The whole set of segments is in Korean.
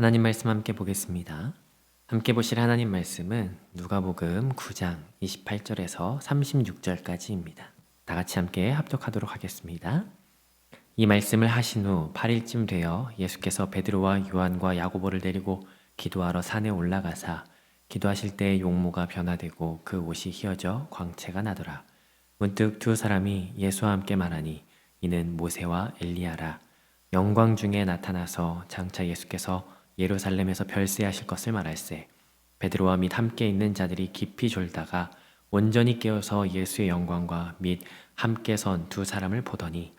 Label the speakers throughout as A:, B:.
A: 하나님 말씀 함께 보겠습니다. 함께 보실 하나님 말씀은 누가복음 9장 28절에서 36절까지입니다. 다 같이 함께 합독하도록 하겠습니다. 이 말씀을 하신 후 8일쯤 되어 예수께서 베드로와 요한과 야고보를 데리고 기도하러 산에 올라가사 기도하실 때 용모가 변화되고 그 옷이 휘어져 광채가 나더라. 문득 두 사람이 예수와 함께 말하니 이는 모세와 엘리야라. 영광 중에 나타나서 장차 예수께서 예루살렘에서 별세하실 것을 말할세. 베드로와 및 함께 있는 자들이 깊이 졸다가 온전히 깨어서 예수의 영광과 및 함께 선 두 사람을 보더니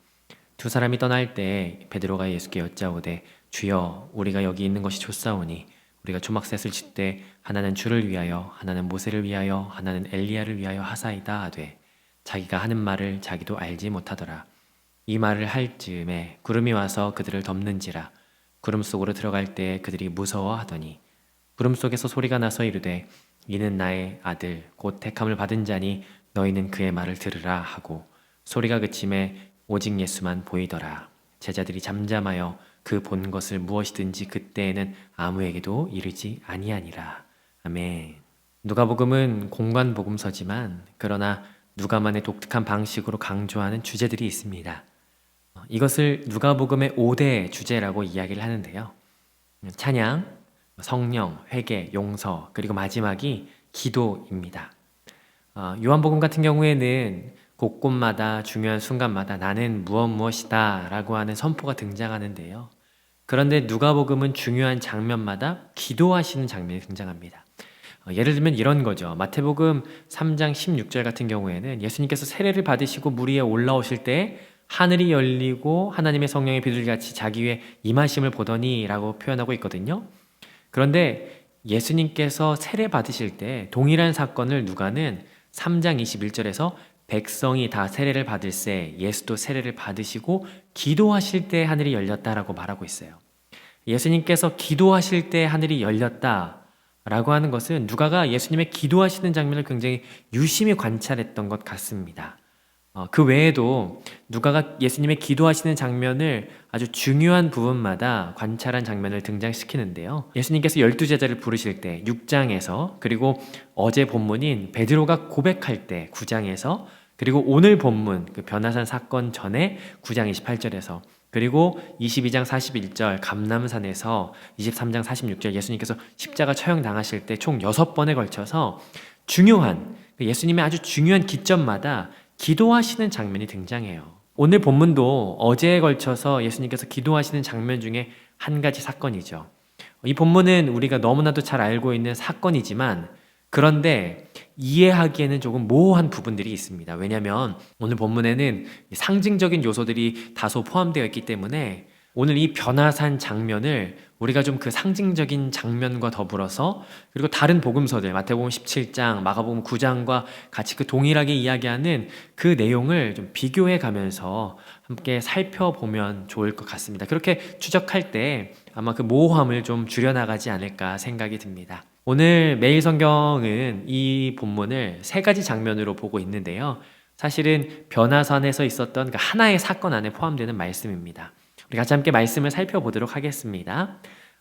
A: 두 사람이 떠날 때 베드로가 예수께 여짜오되 주여 우리가 여기 있는 것이 좋사오니 우리가 초막셋을 짓되 하나는 주를 위하여 하나는 모세를 위하여 하나는 엘리야를 위하여 하사이다 하되 자기가 하는 말을 자기도 알지 못하더라. 이 말을 할 즈음에 구름이 와서 그들을 덮는지라. 구름 속으로 들어갈 때 그들이 무서워하더니 구름 속에서 소리가 나서 이르되 이는 나의 아들 곧 택함을 받은 자니 너희는 그의 말을 들으라 하고 소리가 그침에 오직 예수만 보이더라. 제자들이 잠잠하여 그 본 것을 무엇이든지 그때에는 아무에게도 이르지 아니하니라. 아멘. 누가복음은 공간 복음서지만 그러나 누가만의 독특한 방식으로 강조하는 주제들이 있습니다. 이것을 누가복음의 5대 주제라고 이야기를 하는데요. 찬양, 성령, 회개, 용서, 그리고 마지막이 기도입니다. 요한복음 같은 경우에는 곳곳마다 중요한 순간마다 나는 무엇이다 라고 하는 선포가 등장하는데요. 그런데 누가복음은 중요한 장면마다 기도하시는 장면이 등장합니다. 예를 들면 이런 거죠. 마태복음 3장 16절 같은 경우에는 예수님께서 세례를 받으시고 물 위에 올라오실 때 하늘이 열리고 하나님의 성령의 비둘기같이 자기 위에 임하심을 보더니 라고 표현하고 있거든요. 그런데 예수님께서 세례 받으실 때 동일한 사건을 누가는 3장 21절에서 백성이 다 세례를 받을세 예수도 세례를 받으시고 기도하실 때 하늘이 열렸다라고 말하고 있어요. 예수님께서 기도하실 때 하늘이 열렸다라고 하는 것은 누가가 예수님의 기도하시는 장면을 굉장히 유심히 관찰했던 것 같습니다. 그 외에도 누가가 예수님의 기도하시는 장면을 아주 중요한 부분마다 관찰한 장면을 등장시키는데요. 예수님께서 12제자를 부르실 때 6장에서 그리고 어제 본문인 베드로가 고백할 때 9장에서 그리고 오늘 본문 그 변화산 사건 전에 9장 28절에서 그리고 22장 41절 감람산에서 23장 46절 예수님께서 십자가 처형당하실 때 총 6번에 걸쳐서 중요한 예수님의 아주 중요한 기점마다 기도하시는 장면이 등장해요. 오늘 본문도 어제에 걸쳐서 예수님께서 기도하시는 장면 중에 한 가지 사건이죠. 이 본문은 우리가 너무나도 잘 알고 있는 사건이지만 그런데 이해하기에는 조금 모호한 부분들이 있습니다. 왜냐하면 오늘 본문에는 상징적인 요소들이 다소 포함되어 있기 때문에 오늘 이 변화산 장면을 우리가 좀 그 상징적인 장면과 더불어서 그리고 다른 복음서들 마태복음 17장, 마가복음 9장과 같이 그 동일하게 이야기하는 그 내용을 좀 비교해 가면서 함께 살펴보면 좋을 것 같습니다. 그렇게 추적할 때 아마 그 모호함을 좀 줄여나가지 않을까 생각이 듭니다. 오늘 매일 성경은 이 본문을 세 가지 장면으로 보고 있는데요. 사실은 변화산에서 있었던 그 하나의 사건 안에 포함되는 말씀입니다. 우리 같이 함께 말씀을 살펴보도록 하겠습니다.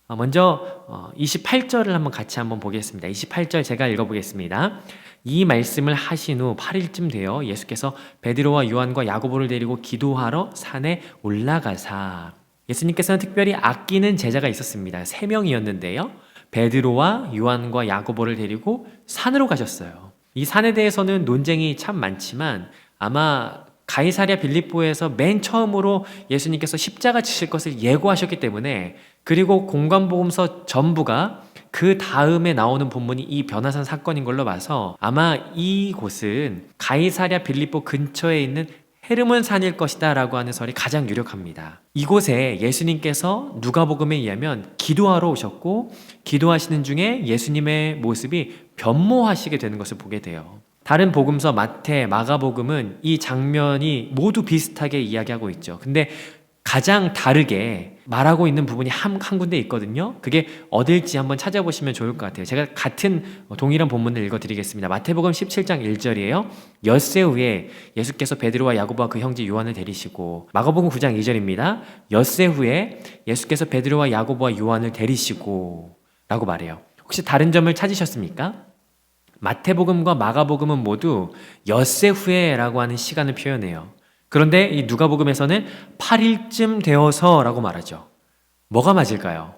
A: 먼저 28절을 같이 보겠습니다. 28절 제가 읽어보겠습니다. 이 말씀을 하신 후 8일쯤 되어 예수께서 베드로와 요한과 야고보를 데리고 기도하러 산에 올라가사 예수님께서는 특별히 아끼는 제자가 있었습니다. 3명이었는데요. 베드로와 요한과 야고보를 데리고 산으로 가셨어요. 이 산에 대해서는 논쟁이 참 많지만 아마 가이사랴 빌립보에서 맨 처음으로 예수님께서 십자가 지실 것을 예고하셨기 때문에 그리고 공관복음서 전부가 그 다음에 나오는 본문이 이 변화산 사건인 걸로 봐서 아마 이곳은 가이사랴 빌립보 근처에 있는 헤르몬 산일 것이다 라고 하는 설이 가장 유력합니다. 이곳에 예수님께서 누가복음에 의하면 기도하러 오셨고 기도하시는 중에 예수님의 모습이 변모하시게 되는 것을 보게 돼요. 다른 복음서 마태, 마가복음은 이 장면이 모두 비슷하게 이야기하고 있죠. 근데 가장 다르게 말하고 있는 부분이 한 군데 있거든요. 그게 어딜지 한번 찾아보시면 좋을 것 같아요. 제가 같은 동일한 본문을 읽어드리겠습니다. 마태복음 17장 1절이에요. 엿새 후에 예수께서 베드로와 야고보와 그 형제 요한을 데리시고, 마가복음 9장 2절입니다. 엿새 후에 예수께서 베드로와 야고보와 요한을 데리시고 라고 말해요. 혹시 다른 점을 찾으셨습니까? 마태복음과 마가복음은 모두 엿새 후에라고 하는 시간을 표현해요. 그런데 이 누가복음에서는 8일쯤 되어서라고 말하죠. 뭐가 맞을까요?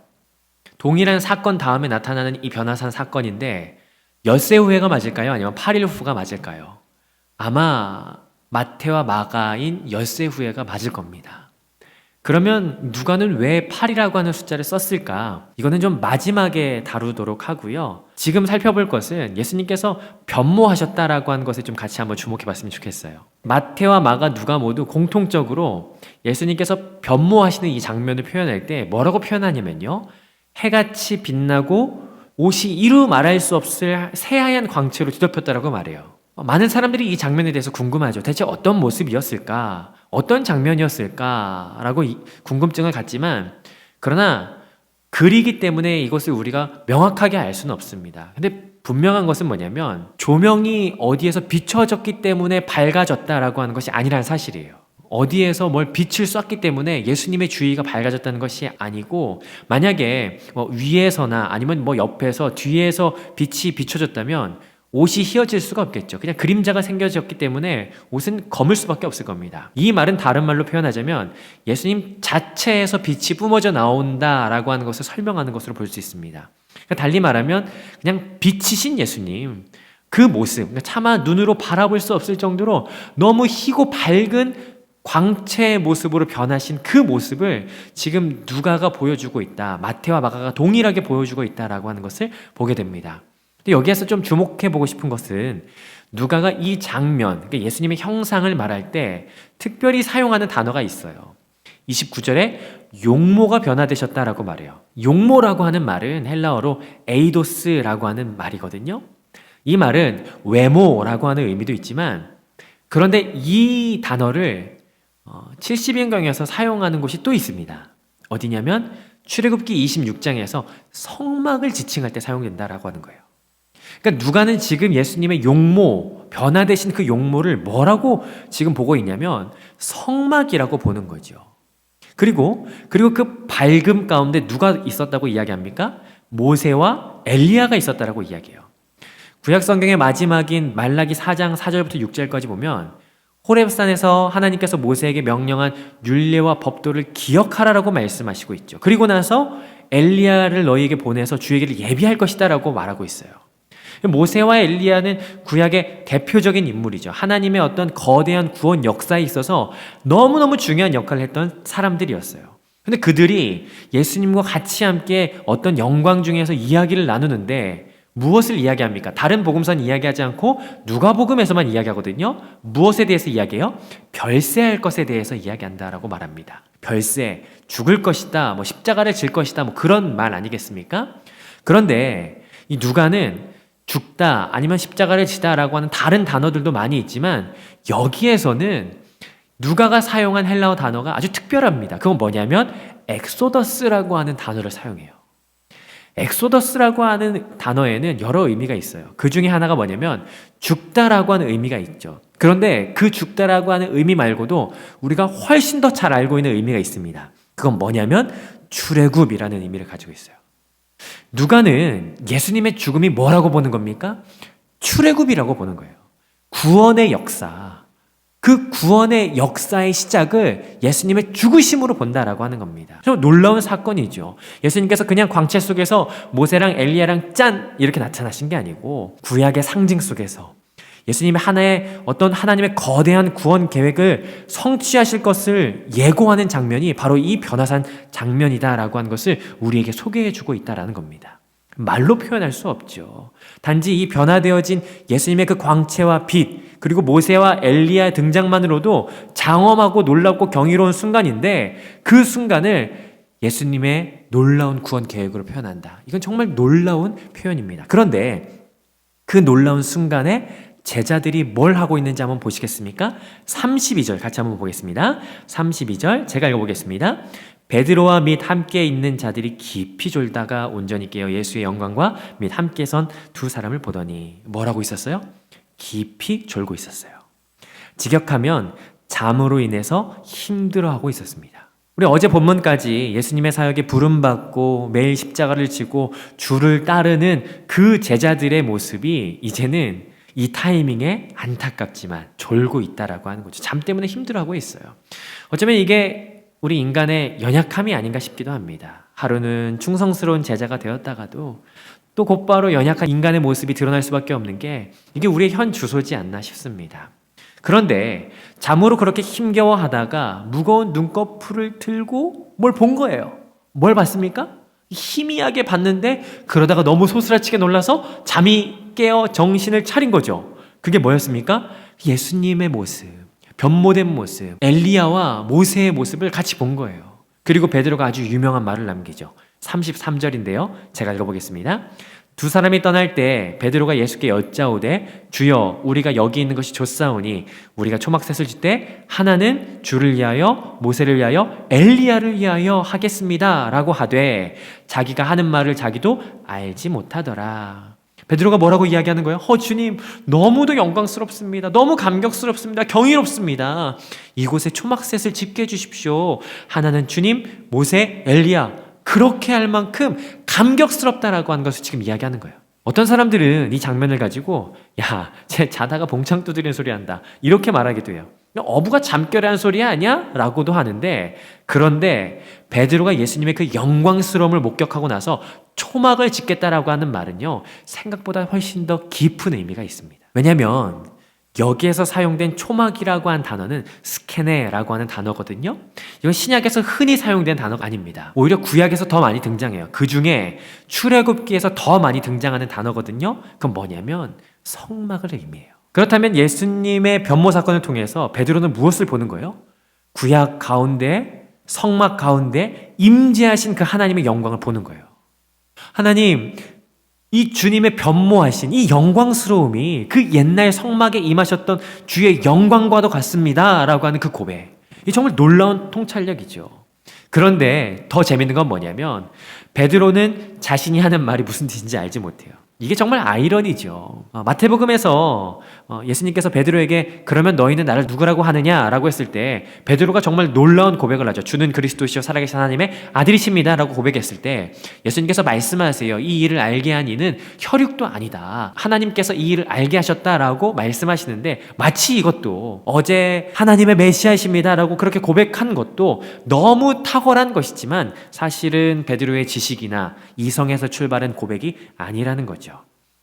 A: 동일한 사건 다음에 나타나는 이 변화산 사건인데 엿새 후에가 맞을까요? 아니면 8일 후가 맞을까요? 아마 마태와 마가인 엿새 후에가 맞을 겁니다. 그러면 누가는 왜 8이라고 하는 숫자를 썼을까? 이거는 좀 마지막에 다루도록 하고요. 지금 살펴볼 것은 예수님께서 변모하셨다라고 하는 것에 좀 같이 한번 주목해 봤으면 좋겠어요. 마태와 마가, 누가 모두 공통적으로 예수님께서 변모하시는 이 장면을 표현할 때 뭐라고 표현하냐면요. 해같이 빛나고 옷이 이루 말할 수 없을 새하얀 광채로 뒤덮였다라고 말해요. 많은 사람들이 이 장면에 대해서 궁금하죠. 대체 어떤 모습이었을까? 어떤 장면이었을까라고 궁금증을 갖지만, 그러나 글이기 때문에 이것을 우리가 명확하게 알 수는 없습니다. 근데 분명한 것은 뭐냐면 조명이 어디에서 비춰졌기 때문에 밝아졌다라고 하는 것이 아니라는 사실이에요. 어디에서 뭘 빛을 쐈기 때문에 예수님의 주위가 밝아졌다는 것이 아니고, 만약에 위에서나 아니면 옆에서 뒤에서 빛이 비춰졌다면 옷이 휘어질 수가 없겠죠. 그냥 그림자가 생겨졌기 때문에 옷은 검을 수밖에 없을 겁니다. 이 말은 다른 말로 표현하자면 예수님 자체에서 빛이 뿜어져 나온다라고 하는 것을 설명하는 것으로 볼 수 있습니다. 그러니까 달리 말하면 그냥 빛이신 예수님, 그 모습, 그러니까 차마 눈으로 바라볼 수 없을 정도로 너무 희고 밝은 광채의 모습으로 변하신 그 모습을 지금 누가가 보여주고 있다. 마태와 마가가 동일하게 보여주고 있다라고 하는 것을 보게 됩니다. 근데 여기에서 좀 주목해 보고 싶은 것은 누가가 이 장면, 그러니까 예수님의 형상을 말할 때 특별히 사용하는 단어가 있어요. 29절에 용모가 변화되셨다라고 말해요. 용모라고 하는 말은 헬라어로 에이도스라고 하는 말이거든요. 이 말은 외모라고 하는 의미도 있지만, 그런데 이 단어를 70인경에서 사용하는 곳이 또 있습니다. 어디냐면 출애굽기 26장에서 성막을 지칭할 때 사용된다라고 하는 거예요. 그러니까 누가는 지금 예수님의 용모, 변화되신 그 용모를 뭐라고 지금 보고 있냐면 성막이라고 보는 거죠. 그리고 그 밝음 가운데 누가 있었다고 이야기합니까? 모세와 엘리야가 있었다라고 이야기해요. 구약 성경의 마지막인 말라기 4장 4절부터 6절까지 보면 호렙산에서 하나님께서 모세에게 명령한 율례와 법도를 기억하라라고 말씀하시고 있죠. 그리고 나서 엘리야를 너희에게 보내서 주의 길을 예비할 것이다라고 말하고 있어요. 모세와 엘리야는 구약의 대표적인 인물이죠. 하나님의 어떤 거대한 구원 역사에 있어서 너무너무 중요한 역할을 했던 사람들이었어요. 근데 그들이 예수님과 같이 함께 어떤 영광 중에서 이야기를 나누는데 무엇을 이야기합니까? 다른 복음서는 이야기하지 않고 누가복음에서만 이야기하거든요. 무엇에 대해서 이야기해요? 별세할 것에 대해서 이야기한다라고 말합니다. 별세, 죽을 것이다, 십자가를 질 것이다, 그런 말 아니겠습니까? 그런데 이 누가는 죽다 아니면 십자가를 지다라고 하는 다른 단어들도 많이 있지만 여기에서는 누가가 사용한 헬라어 단어가 아주 특별합니다. 그건 뭐냐면 엑소더스라고 하는 단어를 사용해요. 엑소더스라고 하는 단어에는 여러 의미가 있어요. 그 중에 하나가 뭐냐면 죽다라고 하는 의미가 있죠. 그런데 그 죽다라고 하는 의미 말고도 우리가 훨씬 더 잘 알고 있는 의미가 있습니다. 그건 뭐냐면 출애굽이라는 의미를 가지고 있어요. 누가는 예수님의 죽음이 뭐라고 보는 겁니까? 출애굽이라고 보는 거예요. 구원의 역사. 그 구원의 역사의 시작을 예수님의 죽으심으로 본다라고 하는 겁니다. 좀 놀라운 사건이죠. 예수님께서 그냥 광채 속에서 모세랑 엘리야랑 짠 이렇게 나타나신 게 아니고 구약의 상징 속에서 예수님의 하나의 어떤 하나님의 거대한 구원 계획을 성취하실 것을 예고하는 장면이 바로 이 변화산 장면이다라고 하는 것을 우리에게 소개해주고 있다라는 겁니다. 말로 표현할 수 없죠. 단지 이 변화되어진 예수님의 그 광채와 빛, 그리고 모세와 엘리야의 등장만으로도 장엄하고 놀랍고 경이로운 순간인데 그 순간을 예수님의 놀라운 구원 계획으로 표현한다. 이건 정말 놀라운 표현입니다. 그런데 그 놀라운 순간에 제자들이 뭘 하고 있는지 한번 보시겠습니까? 32절 같이 한번 보겠습니다. 32절 제가 읽어보겠습니다. 베드로와 및 함께 있는 자들이 깊이 졸다가 온전히 깨어 예수의 영광과 및 함께 선 두 사람을 보더니 뭐라고 있었어요? 깊이 졸고 있었어요. 직역하면 잠으로 인해서 힘들어하고 있었습니다. 우리 어제 본문까지 예수님의 사역에 부름받고 매일 십자가를 지고 주를 따르는 그 제자들의 모습이 이제는 이 타이밍에 안타깝지만 졸고 있다라고 하는 거죠. 잠 때문에 힘들어하고 있어요. 어쩌면 이게 우리 인간의 연약함이 아닌가 싶기도 합니다. 하루는 충성스러운 제자가 되었다가도 또 곧바로 연약한 인간의 모습이 드러날 수밖에 없는 게 이게 우리의 현 주소지 않나 싶습니다. 그런데 잠으로 그렇게 힘겨워하다가 무거운 눈꺼풀을 들고 뭘 본 거예요. 뭘 봤습니까? 희미하게 봤는데 그러다가 너무 소스라치게 놀라서 잠이 깨어 정신을 차린 거죠. 그게 뭐였습니까? 예수님의 모습, 변모된 모습, 엘리야와 모세의 모습을 같이 본 거예요. 그리고 베드로가 아주 유명한 말을 남기죠. 33절인데요. 제가 읽어보겠습니다. 두 사람이 떠날 때 베드로가 예수께 여짜오되 주여 우리가 여기 있는 것이 좋사오니 우리가 초막셋을 질 때 하나는 주를 위하여 모세를 위하여 엘리야를 위하여 하겠습니다 라고 하되 자기가 하는 말을 자기도 알지 못하더라. 베드로가 뭐라고 이야기하는 거예요? 주님 너무도 영광스럽습니다. 너무 감격스럽습니다. 경이롭습니다. 이곳에 초막셋을 짓게 해주십시오. 하나는 주님, 모세, 엘리야 그렇게 할 만큼 감격스럽다라고 하는 것을 지금 이야기하는 거예요. 어떤 사람들은 이 장면을 가지고 쟤 자다가 봉창 두드리는 소리 한다 이렇게 말하기도 해요. 어부가 잠결에 소리 아니야? 라고도 하는데 그런데 베드로가 예수님의 그 영광스러움을 목격하고 나서 초막을 짓겠다라고 하는 말은요 생각보다 훨씬 더 깊은 의미가 있습니다. 왜냐하면 여기에서 사용된 초막이라고 한 단어는 스케네라고 하는 단어거든요. 이건 신약에서 흔히 사용된 단어가 아닙니다. 오히려 구약에서 더 많이 등장해요. 그 중에 출애굽기에서 더 많이 등장하는 단어거든요. 그건 뭐냐면 성막을 의미해요. 그렇다면 예수님의 변모 사건을 통해서 베드로는 무엇을 보는 거예요? 구약 가운데, 성막 가운데 임재하신 그 하나님의 영광을 보는 거예요. 하나님, 이 주님의 변모하신 이 영광스러움이 그 옛날 성막에 임하셨던 주의 영광과도 같습니다 라고 하는 그 고백, 이 정말 놀라운 통찰력이죠. 그런데 더 재밌는 건 뭐냐면 베드로는 자신이 하는 말이 무슨 뜻인지 알지 못해요. 이게 정말 아이러니죠. 마태복음에서 예수님께서 베드로에게 그러면 너희는 나를 누구라고 하느냐라고 했을 때 베드로가 정말 놀라운 고백을 하죠. 주는 그리스도시요 살아계신 하나님의 아들이십니다 라고 고백했을 때 예수님께서 말씀하세요. 이 일을 알게 한 이는 혈육도 아니다. 하나님께서 이 일을 알게 하셨다라고 말씀하시는데 마치 이것도 어제 하나님의 메시아이십니다 라고 그렇게 고백한 것도 너무 탁월한 것이지만 사실은 베드로의 지식이나 이성에서 출발한 고백이 아니라는 거죠.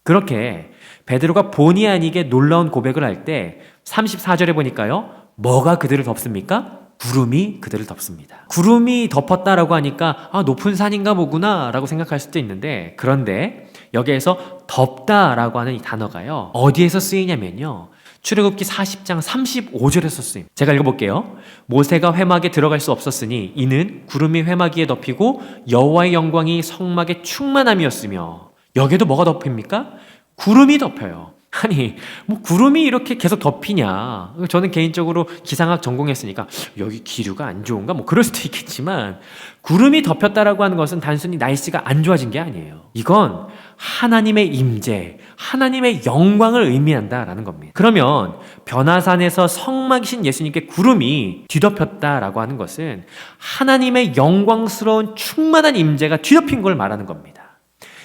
A: 그렇게 베드로가 본의 아니게 놀라운 고백을 할 때 34절에 보니까요. 뭐가 그들을 덮습니까? 구름이 그들을 덮습니다. 구름이 덮었다라고 하니까 높은 산인가 보구나 라고 생각할 수도 있는데 그런데 여기에서 덮다라고 하는 이 단어가요. 어디에서 쓰이냐면요. 출애굽기 40장 35절에서 쓰임. 제가 읽어볼게요. 모세가 회막에 들어갈 수 없었으니 이는 구름이 회막 위에 덮이고 여호와의 영광이 성막에 충만함이었으며 여기에도 뭐가 덮입니까? 구름이 덮여요. 아니 구름이 이렇게 계속 덮이냐. 저는 개인적으로 기상학 전공했으니까 여기 기류가 안 좋은가 그럴 수도 있겠지만 구름이 덮였다라고 하는 것은 단순히 날씨가 안 좋아진 게 아니에요. 이건 하나님의 임재, 하나님의 영광을 의미한다라는 겁니다. 그러면 변화산에서 성막이신 예수님께 구름이 뒤덮였다라고 하는 것은 하나님의 영광스러운 충만한 임재가 뒤덮인 걸 말하는 겁니다.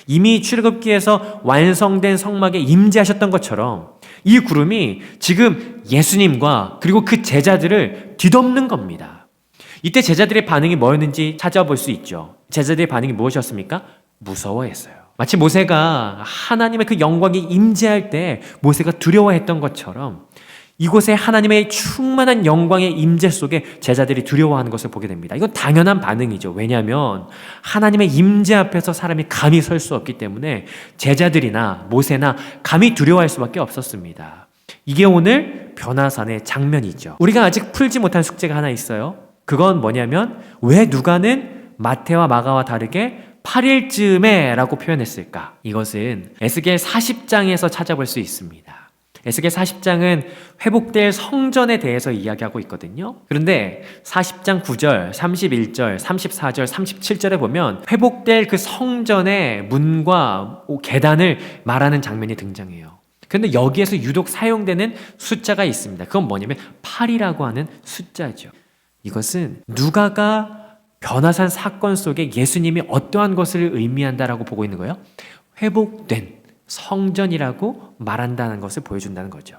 A: 이미 출애굽기에서 완성된 성막에 임재하셨던 것처럼 이 구름이 지금 예수님과 그리고 그 제자들을 뒤덮는 겁니다. 이때 제자들의 반응이 뭐였는지 찾아볼 수 있죠. 제자들의 반응이 무엇이었습니까? 무서워했어요. 마치 모세가 하나님의 그 영광이 임재할 때 모세가 두려워했던 것처럼 이곳에 하나님의 충만한 영광의 임재 속에 제자들이 두려워하는 것을 보게 됩니다. 이건 당연한 반응이죠. 왜냐하면 하나님의 임재 앞에서 사람이 감히 설 수 없기 때문에 제자들이나 모세나 감히 두려워할 수밖에 없었습니다. 이게 오늘 변화산의 장면이죠. 우리가 아직 풀지 못한 숙제가 하나 있어요. 그건 뭐냐면 왜 누가는 마태와 마가와 다르게 8일쯤에 라고 표현했을까? 이것은 에스겔 40장에서 찾아볼 수 있습니다. 에스겔 40장은 회복될 성전에 대해서 이야기하고 있거든요. 그런데 40장 9절, 31절, 34절, 37절에 보면 회복될 그 성전의 문과 계단을 말하는 장면이 등장해요. 그런데 여기에서 유독 사용되는 숫자가 있습니다. 그건 뭐냐면 8이라고 하는 숫자죠. 이것은 누가가 변화산 사건 속에 예수님이 어떠한 것을 의미한다라고 보고 있는 거예요? 회복된 성전이라고 말한다는 것을 보여준다는 거죠.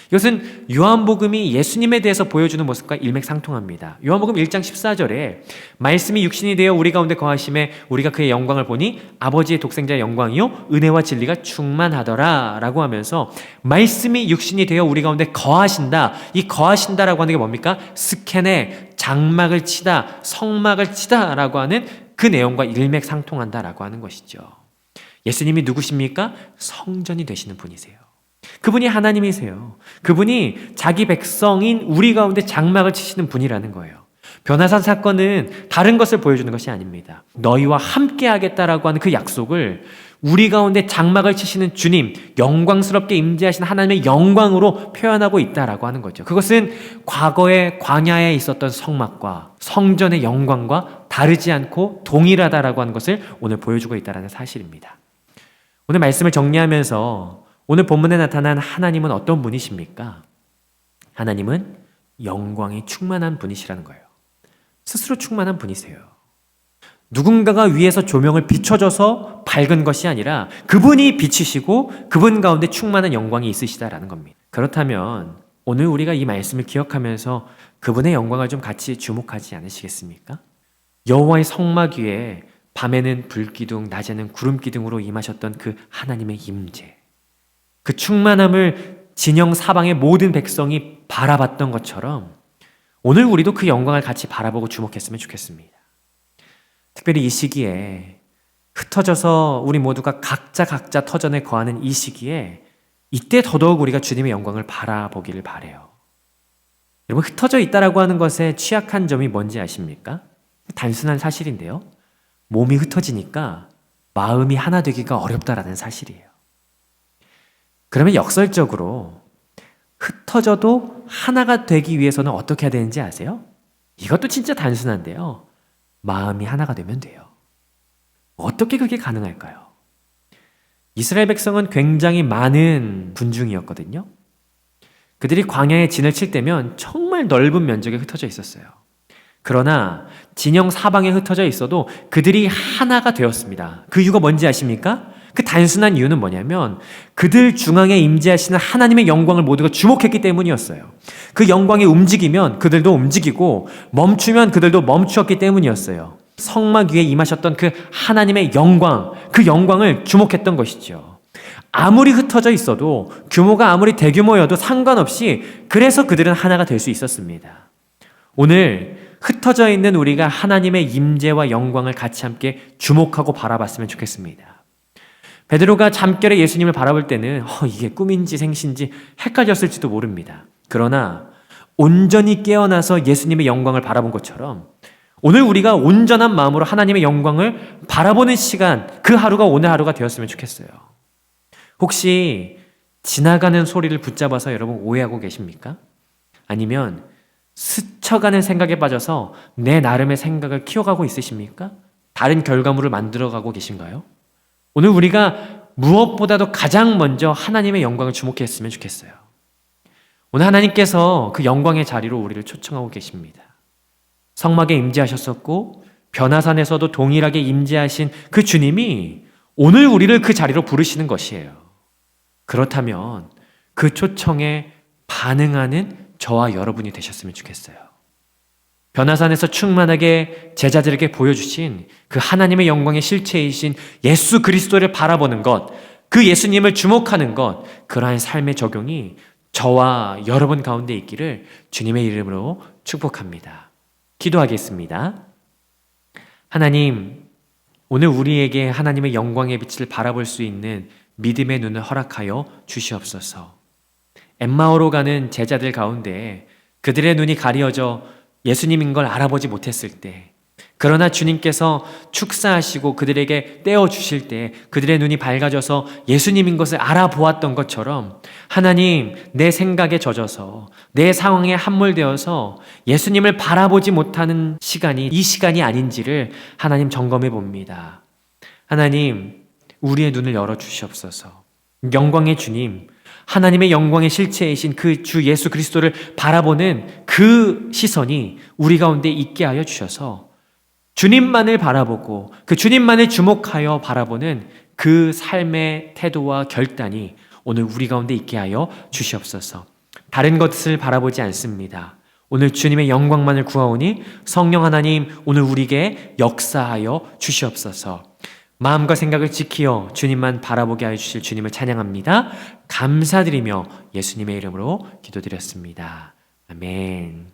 A: 이것은 요한복음이 예수님에 대해서 보여주는 모습과 일맥상통합니다. 요한복음 1장 14절에 말씀이 육신이 되어 우리 가운데 거하심에 우리가 그의 영광을 보니 아버지의 독생자의 영광이요 은혜와 진리가 충만하더라 라고 하면서 말씀이 육신이 되어 우리 가운데 거하신다. 이 거하신다라고 하는 게 뭡니까? 스캔에 장막을 치다, 성막을 치다 라고 하는 그 내용과 일맥상통한다라고 하는 것이죠. 예수님이 누구십니까? 성전이 되시는 분이세요. 그분이 하나님이세요. 그분이 자기 백성인 우리 가운데 장막을 치시는 분이라는 거예요. 변화산 사건은 다른 것을 보여주는 것이 아닙니다. 너희와 함께 하겠다라고 하는 그 약속을 우리 가운데 장막을 치시는 주님, 영광스럽게 임재하신 하나님의 영광으로 표현하고 있다라고 하는 거죠. 그것은 과거의 광야에 있었던 성막과 성전의 영광과 다르지 않고 동일하다라고 하는 것을 오늘 보여주고 있다는 사실입니다. 오늘 말씀을 정리하면서 오늘 본문에 나타난 하나님은 어떤 분이십니까? 하나님은 영광이 충만한 분이시라는 거예요. 스스로 충만한 분이세요. 누군가가 위에서 조명을 비춰줘서 밝은 것이 아니라 그분이 빛이시고 그분 가운데 충만한 영광이 있으시다라는 겁니다. 그렇다면 오늘 우리가 이 말씀을 기억하면서 그분의 영광을 좀 같이 주목하지 않으시겠습니까? 여호와의 성막 위에 밤에는 불기둥, 낮에는 구름기둥으로 임하셨던 그 하나님의 임재, 그 충만함을 진영 사방의 모든 백성이 바라봤던 것처럼 오늘 우리도 그 영광을 같이 바라보고 주목했으면 좋겠습니다. 특별히 이 시기에 흩어져서 우리 모두가 각자 터전에 거하는 이 시기에 이때 더더욱 우리가 주님의 영광을 바라보기를 바라요. 여러분, 흩어져 있다라고 하는 것의 취약한 점이 뭔지 아십니까? 단순한 사실인데요. 몸이 흩어지니까 마음이 하나 되기가 어렵다라는 사실이에요. 그러면 역설적으로 흩어져도 하나가 되기 위해서는 어떻게 해야 되는지 아세요? 이것도 진짜 단순한데요. 마음이 하나가 되면 돼요. 어떻게 그게 가능할까요? 이스라엘 백성은 굉장히 많은 군중이었거든요. 그들이 광야에 진을 칠 때면 정말 넓은 면적에 흩어져 있었어요. 그러나 진영 사방에 흩어져 있어도 그들이 하나가 되었습니다. 그 이유가 뭔지 아십니까? 그 단순한 이유는 뭐냐면 그들 중앙에 임재하시는 하나님의 영광을 모두가 주목했기 때문이었어요. 그 영광이 움직이면 그들도 움직이고 멈추면 그들도 멈추었기 때문이었어요. 성막 위에 임하셨던 그 하나님의 영광, 그 영광을 주목했던 것이죠. 아무리 흩어져 있어도 규모가 아무리 대규모여도 상관없이 그래서 그들은 하나가 될 수 있었습니다. 오늘 흩어져 있는 우리가 하나님의 임재와 영광을 같이 함께 주목하고 바라봤으면 좋겠습니다. 베드로가 잠결에 예수님을 바라볼 때는 이게 꿈인지 생신지 헷갈렸을지도 모릅니다. 그러나 온전히 깨어나서 예수님의 영광을 바라본 것처럼 오늘 우리가 온전한 마음으로 하나님의 영광을 바라보는 시간, 그 하루가 오늘 하루가 되었으면 좋겠어요. 혹시 지나가는 소리를 붙잡아서 여러분 오해하고 계십니까? 아니면 스쳐가는 생각에 빠져서 내 나름의 생각을 키워가고 있으십니까? 다른 결과물을 만들어가고 계신가요? 오늘 우리가 무엇보다도 가장 먼저 하나님의 영광을 주목했으면 좋겠어요. 오늘 하나님께서 그 영광의 자리로 우리를 초청하고 계십니다. 성막에 임재하셨었고 변화산에서도 동일하게 임재하신 그 주님이 오늘 우리를 그 자리로 부르시는 것이에요. 그렇다면 그 초청에 반응하는 저와 여러분이 되셨으면 좋겠어요. 변화산에서 충만하게 제자들에게 보여주신 그 하나님의 영광의 실체이신 예수 그리스도를 바라보는 것, 그 예수님을 주목하는 것, 그러한 삶의 적용이 저와 여러분 가운데 있기를 주님의 이름으로 축복합니다. 기도하겠습니다. 하나님, 오늘 우리에게 하나님의 영광의 빛을 바라볼 수 있는 믿음의 눈을 허락하여 주시옵소서. 엠마오로 가는 제자들 가운데 그들의 눈이 가려져 예수님인 걸 알아보지 못했을 때 그러나 주님께서 축사하시고 그들에게 떼어주실 때 그들의 눈이 밝아져서 예수님인 것을 알아보았던 것처럼 하나님, 내 생각에 젖어서 내 상황에 함몰되어서 예수님을 바라보지 못하는 시간이 이 시간이 아닌지를 하나님 점검해 봅니다. 하나님, 우리의 눈을 열어주시옵소서. 영광의 주님, 하나님의 영광의 실체이신 그 주 예수 그리스도를 바라보는 그 시선이 우리 가운데 있게 하여 주셔서 주님만을 바라보고 그 주님만을 주목하여 바라보는 그 삶의 태도와 결단이 오늘 우리 가운데 있게 하여 주시옵소서. 다른 것을 바라보지 않습니다. 오늘 주님의 영광만을 구하오니 성령 하나님 오늘 우리에게 역사하여 주시옵소서. 마음과 생각을 지키어 주님만 바라보게 하여 주실 주님을 찬양합니다. 감사드리며 예수님의 이름으로 기도드렸습니다. 아멘.